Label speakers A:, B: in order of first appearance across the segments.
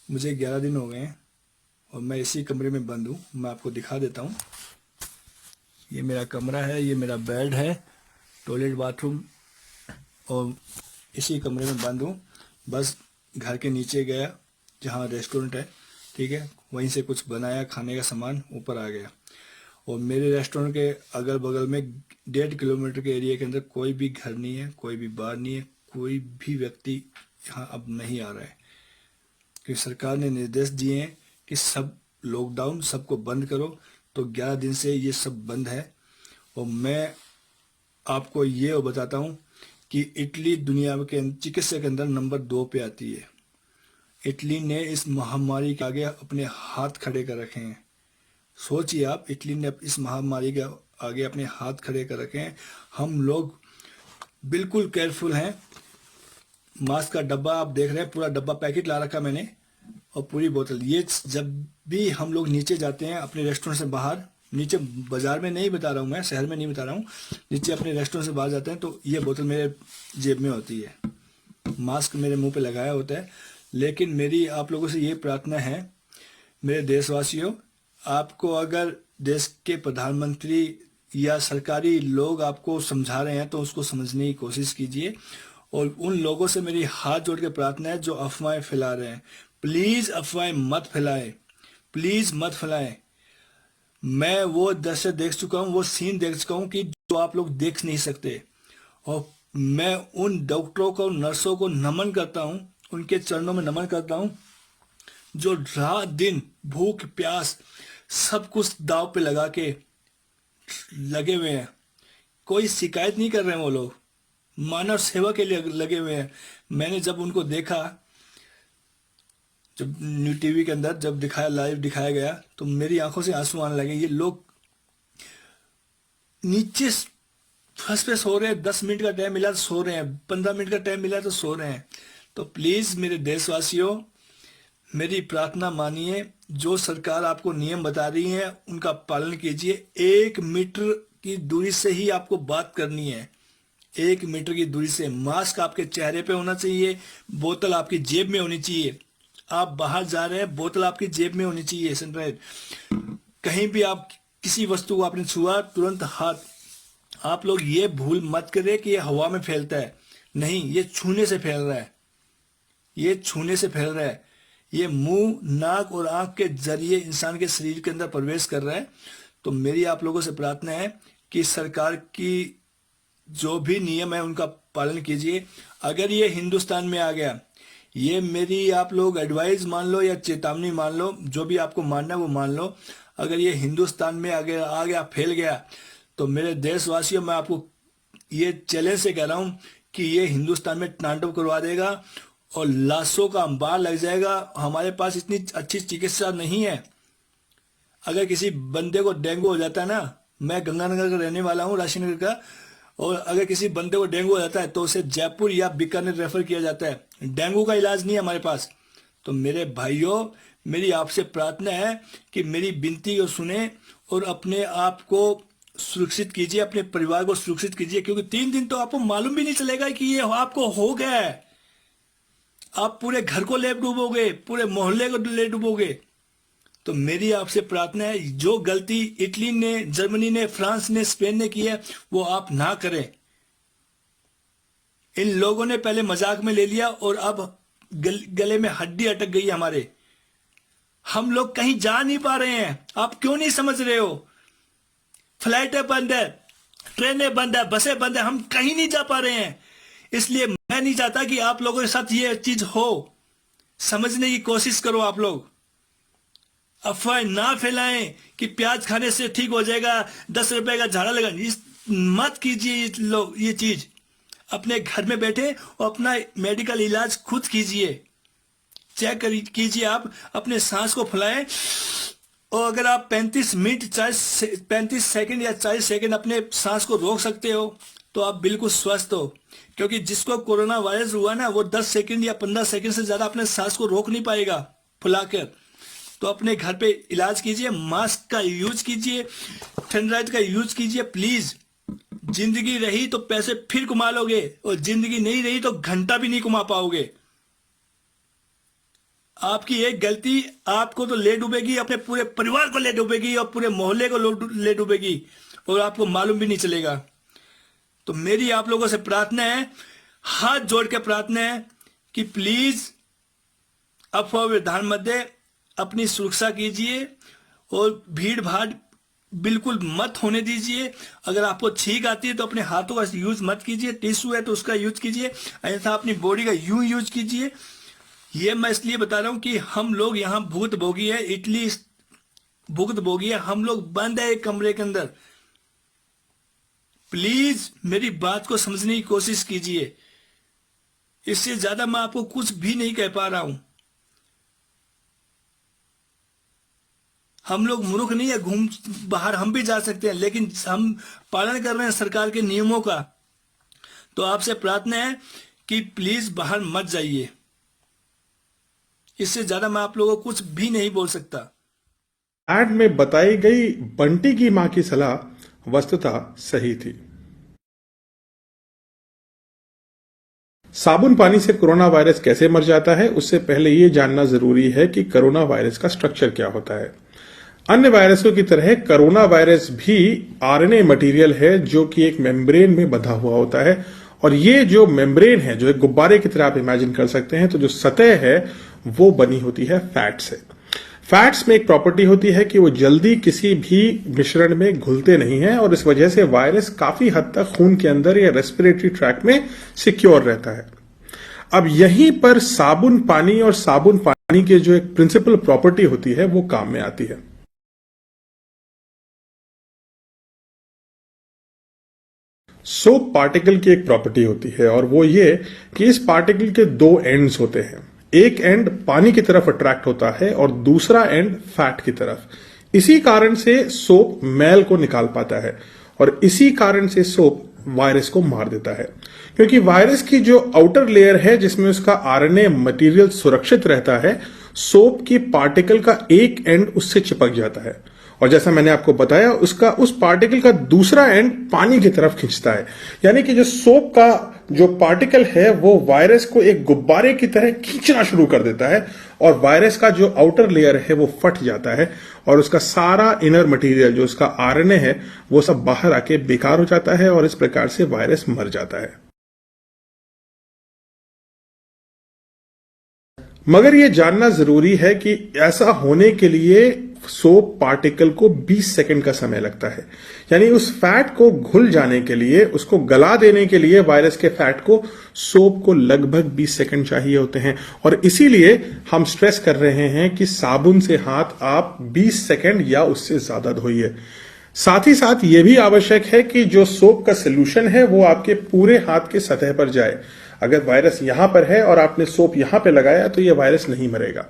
A: मुझे 11 दिन हो गए हैं और मैं इसी कमरे में बंद हूँ। मैं आपको दिखा देता हूँ। ये मेरा कमरा है, ये मेरा बेड है, टॉयलेट बाथरूम, और इसी कमरे में बंद हूँ। बस घर के नीचे गया जहाँ रेस्टोरेंट है, ठीक है, वहीं से कुछ बनाया खाने का सामान, ऊपर आ गया। और मेरे रेस्टोरेंट के अगल बगल में 1.5 किलोमीटर के एरिया के अंदर कोई भी घर नहीं है, कोई भी बार नहीं है, कोई भी व्यक्ति यहाँ अब नहीं आ रहा है, क्योंकि सरकार ने निर्देश दिए हैं कि सब लॉकडाउन सबको बंद करो। तो 11 दिन से ये सब बंद है। और मैं आपको ये बताता हूँ कि इटली दुनिया के चिकित्सा के अंदर नंबर 2 पे आती है। इटली ने इस महामारी के आगे अपने हाथ खड़े कर रखे हैं। सोचिए आप, इटली ने इस महामारी के आगे अपने हाथ खड़े कर रखे हैं। हम लोग बिल्कुल केयरफुल हैं। मास्क का डब्बा आप देख रहे हैं, पूरा डब्बा पैकेट ला रखा मैंने, और पूरी बोतल। ये जब भी हम लोग नीचे जाते हैं अपने रेस्टोरेंट से बाहर, नीचे बाजार में नहीं बता रहा हूँ, मैं शहर में नहीं बता रहा हूँ, नीचे अपने रेस्टोरेंट से बाहर जाते हैं तो ये बोतल मेरे जेब में होती है, मास्क मेरे मुंह पे लगाया होता है। लेकिन मेरी आप लोगों से ये प्रार्थना है, मेरे देशवासियों, आपको अगर देश के प्रधानमंत्री या सरकारी लोग आपको समझा रहे हैं तो उसको समझने की कोशिश कीजिए। और उन लोगों से मेरी हाथ जोड़ के प्रार्थना है जो अफवाहें फैला रहे हैं, प्लीज अफवाहें मत फैलाएं, प्लीज मत फैलाएं। मैं वो दृश्य देख चुका हूँ, वो सीन देख चुका हूँ कि जो आप लोग देख नहीं सकते। और मैं उन डॉक्टरों को, नर्सों को नमन करता हूँ, उनके चरणों में नमन करता हूँ, जो रात दिन भूख प्यास सब कुछ दाव पे लगा के लगे हुए हैं। कोई शिकायत नहीं कर रहे हैं, वो लोग मानव सेवा के लिए लगे हुए हैं। मैंने जब उनको देखा, जब न्यू टीवी के अंदर जब दिखाया, लाइव दिखाया गया, तो मेरी आंखों से आंसू आने लगे। ये लोग नीचे फर्स्ट पे सो रहे हैं, 10 मिनट का टाइम मिला तो सो रहे हैं, 15 मिनट का टाइम मिला तो सो रहे हैं। तो प्लीज मेरे देशवासियों, मेरी प्रार्थना मानिए, जो सरकार आपको नियम बता रही है उनका पालन कीजिए। 1 मीटर की दूरी से ही आपको बात करनी है, 1 मीटर की दूरी से। मास्क आपके चेहरे पे होना चाहिए, बोतल आपकी जेब में होनी चाहिए। आप बाहर जा रहे हैं, बोतल आपकी जेब में होनी चाहिए, सनराइज। कहीं भी आप किसी वस्तु को आपने छुआ, तुरंत हाथ। आप लोग ये भूल मत करें कि ये हवा में फैलता है, नहीं, ये छूने से फैल रहा है, ये छूने से फैल रहा है। ये मुंह, नाक और आंख के जरिए इंसान के शरीर के अंदर प्रवेश कर रहा है। तो मेरी आप लोगों से प्रार्थना है कि सरकार की जो भी नियम है उनका पालन कीजिए। अगर ये हिंदुस्तान में आ गया, ये मेरी आप लोग एडवाइस मान लो या चेतावनी मान लो, जो भी आपको मानना है वो मान लो। अगर ये हिंदुस्तान में आ गया फैल गया, तो मेरे देशवासियों, मैं आपको ये चैलेंज से कह रहा हूं कि ये हिंदुस्तान में तांडव करवा देगा और लाशों का अंबार लग जाएगा। हमारे पास इतनी अच्छी चिकित्सा नहीं है। अगर किसी बंदे को डेंगू हो जाता है ना, मैं गंगानगर का रहने वाला हूँ, राशीनगर का, और अगर किसी बंदे को डेंगू हो जाता है तो उसे जयपुर या बीकानेर रेफर किया जाता है। डेंगू का इलाज नहीं है हमारे पास। तो मेरे भाइयों, मेरी आपसे प्रार्थना है कि मेरी विनती को सुने और अपने आप को सुरक्षित कीजिए, अपने परिवार को सुरक्षित कीजिए, क्योंकि 3 दिन तो आपको मालूम भी नहीं चलेगा कि ये आपको हो गया है। आप पूरे घर को ले डूबोगे, पूरे मोहल्ले को ले डूबोगे। तो मेरी आपसे प्रार्थना है, जो गलती इटली ने, जर्मनी ने, फ्रांस ने, स्पेन ने की है, वो आप ना करें। इन लोगों ने पहले मजाक में ले लिया और अब गले में हड्डी अटक गई हमारे। हम लोग कहीं जा नहीं पा रहे हैं। आप क्यों नहीं समझ रहे हो? फ्लाइटें बंद है, ट्रेनें बंद है, बसें बंद है, हम कहीं नहीं जा पा रहे हैं। इसलिए मैं नहीं चाहता कि आप लोगों के साथ ये चीज हो। समझने की कोशिश करो आप लोग। अफवाह ना फैलाएं कि प्याज खाने से ठीक हो जाएगा, 10 रुपए का झाड़ा लगा, मत कीजिए ये चीज। अपने घर में बैठे और अपना मेडिकल इलाज खुद कीजिए। चेक कीजिए, आप अपने सांस को फुलाएं, और अगर आप 35 सेकंड या 40 सेकंड अपने सांस को रोक सकते हो तो आप बिल्कुल स्वस्थ हो। क्योंकि जिसको कोरोना वायरस हुआ ना, वो 10 सेकंड या 15 सेकंड से ज्यादा अपने सांस को रोक नहीं पाएगा फुलाकर। तो अपने घर पे इलाज कीजिए, मास्क का यूज कीजिए, सैनिटाइजर का यूज कीजिए प्लीज। जिंदगी रही तो पैसे फिर कमा लोगे, और जिंदगी नहीं रही तो घंटा भी नहीं कमा पाओगे। आपकी एक गलती आपको तो ले डूबेगी, अपने पूरे परिवार को ले डूबेगी और पूरे मोहल्ले को ले डूबेगी, और आपको मालूम भी नहीं चलेगा। तो मेरी आप लोगों से प्रार्थना है, हाथ जोड़ के प्रार्थना है कि प्लीज अफवाह में ध्यान मत दे, अपनी सुरक्षा कीजिए और भीड़ भाड़ बिल्कुल मत होने दीजिए। अगर आपको छींक आती है तो अपने हाथों का यूज मत कीजिए, टिश्यू है तो उसका यूज कीजिए, ऐसा अपनी बॉडी का यूं यूज कीजिए। ये मैं इसलिए बता रहा हूं कि हम लोग यहाँ भूत भोगी है, इटली भूत भोगी है, हम लोग बंद है एक कमरे के अंदर। प्लीज मेरी बात को समझने की कोशिश कीजिए, इससे ज्यादा मैं आपको कुछ भी नहीं कह पा रहा हूं। हम लोग मूर्ख नहीं है, घूम बाहर हम भी जा सकते हैं, लेकिन हम पालन कर रहे हैं सरकार के नियमों का। तो आपसे प्रार्थना है कि प्लीज बाहर मत जाइए, इससे ज्यादा मैं आप लोगों को कुछ भी नहीं बोल सकता।
B: एड में बताई गई बंटी की मां की सलाह वस्तुतः सही थी। साबुन पानी से कोरोना वायरस कैसे मर जाता है, उससे पहले यह जानना जरूरी है कि कोरोना वायरस का स्ट्रक्चर क्या होता है। अन्य वायरसों की तरह कोरोना वायरस भी आरएनए मटेरियल है जो कि एक मेम्ब्रेन में बंधा हुआ होता है, और ये जो मेम्ब्रेन है, जो एक गुब्बारे की तरह आप इमेजिन कर सकते हैं, तो जो सतह है वो बनी होती है फैट से। फैट्स में एक प्रॉपर्टी होती है कि वो जल्दी किसी भी मिश्रण में घुलते नहीं हैं, और इस वजह से वायरस काफी हद तक खून के अंदर या रेस्पिरेटरी ट्रैक्ट में सिक्योर रहता है। अब यहीं पर साबुन पानी और साबुन पानी की जो एक प्रिंसिपल प्रॉपर्टी होती है वो काम में आती है। सोप पार्टिकल की एक प्रॉपर्टी होती है, और वो ये कि इस पार्टिकल के दो एंड्स होते हैं। एक एंड पानी की तरफ अट्रैक्ट होता है और दूसरा एंड फैट की तरफ। इसी कारण से सोप मैल को निकाल पाता है, और इसी कारण से सोप वायरस को मार देता है, क्योंकि वायरस की जो आउटर लेयर है जिसमें उसका आरएनए मटेरियल सुरक्षित रहता है, सोप की पार्टिकल का एक एंड उससे चिपक जाता है, और जैसा मैंने आपको बताया उसका उस पार्टिकल का दूसरा एंड पानी की तरफ खींचता है। यानी कि जो सोप का जो पार्टिकल है वो वायरस को एक गुब्बारे की तरह खींचना शुरू कर देता है, और वायरस का जो आउटर लेयर है वो फट जाता है, और उसका सारा इनर मटेरियल जो उसका आरएनए है वो सब बाहर आके बेकार हो जाता है, और इस प्रकार से वायरस मर जाता है। मगर यह जानना जरूरी है कि ऐसा होने के लिए सोप पार्टिकल को 20 सेकंड का समय लगता है। यानी उस फैट को घुल जाने के लिए, उसको गला देने के लिए वायरस के फैट को सोप को लगभग 20 सेकंड चाहिए होते हैं, और इसीलिए हम स्ट्रेस कर रहे हैं कि साबुन से हाथ आप 20 सेकंड या उससे ज्यादा धोइए। साथ ही साथ यह भी आवश्यक है कि जो सोप का सोल्यूशन है वो आपके पूरे हाथ के सतह पर जाए। अगर वायरस यहां पर है और आपने सोप यहां पे लगाया तो यह वायरस नहीं मरेगा।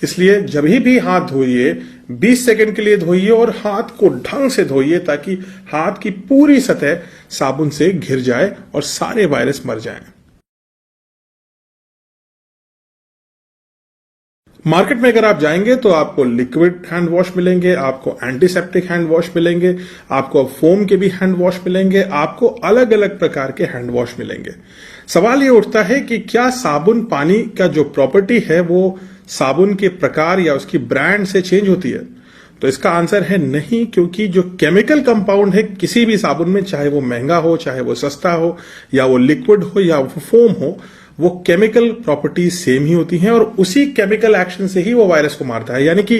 B: इसलिए जब भी हाथ धोइए 20 सेकंड के लिए धोइए, और हाथ को ढंग से धोइए ताकि हाथ की पूरी सतह साबुन से घिर जाए और सारे वायरस मर जाएं। मार्केट में अगर आप जाएंगे तो आपको लिक्विड हैंड वॉश मिलेंगे, आपको एंटीसेप्टिक हैंड वॉश मिलेंगे, आपको फोम के भी हैंड वॉश मिलेंगे, आपको अलग अलग प्रकार के हैंड वॉश मिलेंगे। सवाल ये उठता है कि क्या साबुन पानी का जो प्रॉपर्टी है वो साबुन के प्रकार या उसकी ब्रांड से चेंज होती है? तो इसका आंसर है नहीं, क्योंकि जो केमिकल कंपाउंड है किसी भी साबुन में, चाहे वो महंगा हो, चाहे वो सस्ता हो, या वो लिक्विड हो या वो फोम हो, वो केमिकल प्रॉपर्टीज सेम ही होती हैं, और उसी केमिकल एक्शन से ही वो वायरस को मारता है। यानी कि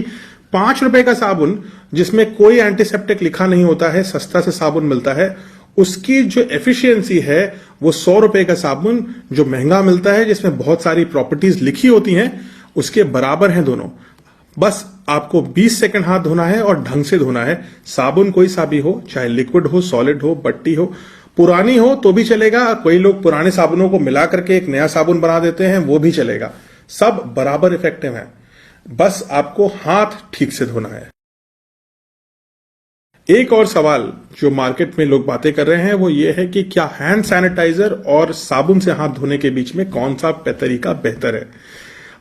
B: 5 रुपए का साबुन जिसमें कोई एंटीसेप्टिक लिखा नहीं होता है, सस्ता से साबुन मिलता है, उसकी जो एफिशिएंसी है वो 100 रुपए का साबुन जो महंगा मिलता है जिसमें बहुत सारी प्रॉपर्टीज लिखी होती हैं उसके बराबर हैं दोनों। बस आपको 20 सेकंड हाथ धोना है और ढंग से धोना है। साबुन कोई सा भी हो, चाहे लिक्विड हो, सॉलिड हो, बट्टी हो, पुरानी हो तो भी चलेगा। कोई लोग पुराने साबुनों को मिला करके एक नया साबुन बना देते हैं, वो भी चलेगा। सब बराबर इफेक्टिव है, बस आपको हाथ ठीक से धोना है। एक और सवाल जो मार्केट में लोग बातें कर रहे हैं वो ये है कि क्या हैंड सैनिटाइजर और साबुन से हाथ धोने के बीच में कौन सा तरीका बेहतर है?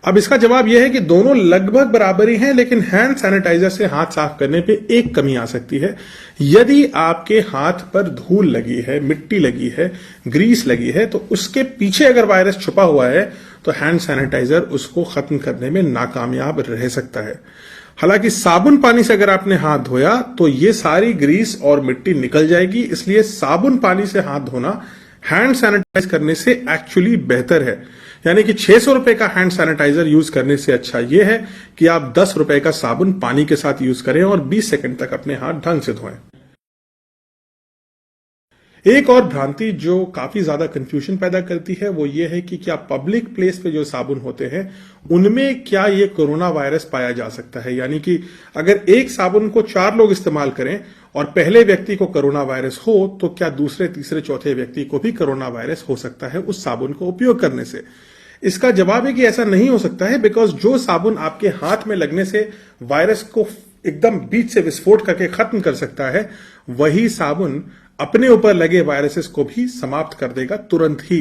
B: अब इसका जवाब यह है कि दोनों लगभग बराबर ही हैं, लेकिन हैंड सैनिटाइजर से हाथ साफ करने पे एक कमी आ सकती है। यदि आपके हाथ पर धूल लगी है, मिट्टी लगी है, ग्रीस लगी है, तो उसके पीछे अगर वायरस छुपा हुआ है तो हैंड सैनिटाइजर उसको खत्म करने में नाकामयाब रह सकता है। हालांकि साबुन पानी से अगर आपने हाथ धोया तो ये सारी ग्रीस और मिट्टी निकल जाएगी, इसलिए साबुन पानी से हाथ धोना हैंड सैनिटाइज करने से एक्चुअली बेहतर है। यानी कि 600 रुपए का हैंड सैनिटाइजर यूज करने से अच्छा यह है कि आप 10 रुपए का साबुन पानी के साथ यूज करें और 20 सेकंड तक अपने हाथ ढंग से धोएं। एक और भ्रांति जो काफी ज्यादा कंफ्यूजन पैदा करती है वो ये है कि क्या पब्लिक प्लेस पे जो साबुन होते हैं उनमें क्या ये कोरोना वायरस पाया जा सकता है। यानी कि अगर एक साबुन को 4 लोग इस्तेमाल करें और पहले व्यक्ति को कोरोना वायरस हो तो क्या दूसरे, तीसरे, चौथे व्यक्ति को भी कोरोना वायरस हो सकता है उस साबुन को उपयोग करने से। इसका जवाब है कि ऐसा नहीं हो सकता है, बिकॉज जो साबुन आपके हाथ में लगने से वायरस को एकदम बीच से विस्फोट करके खत्म कर सकता है, वही साबुन अपने ऊपर लगे वायरसेस को भी समाप्त कर देगा तुरंत ही।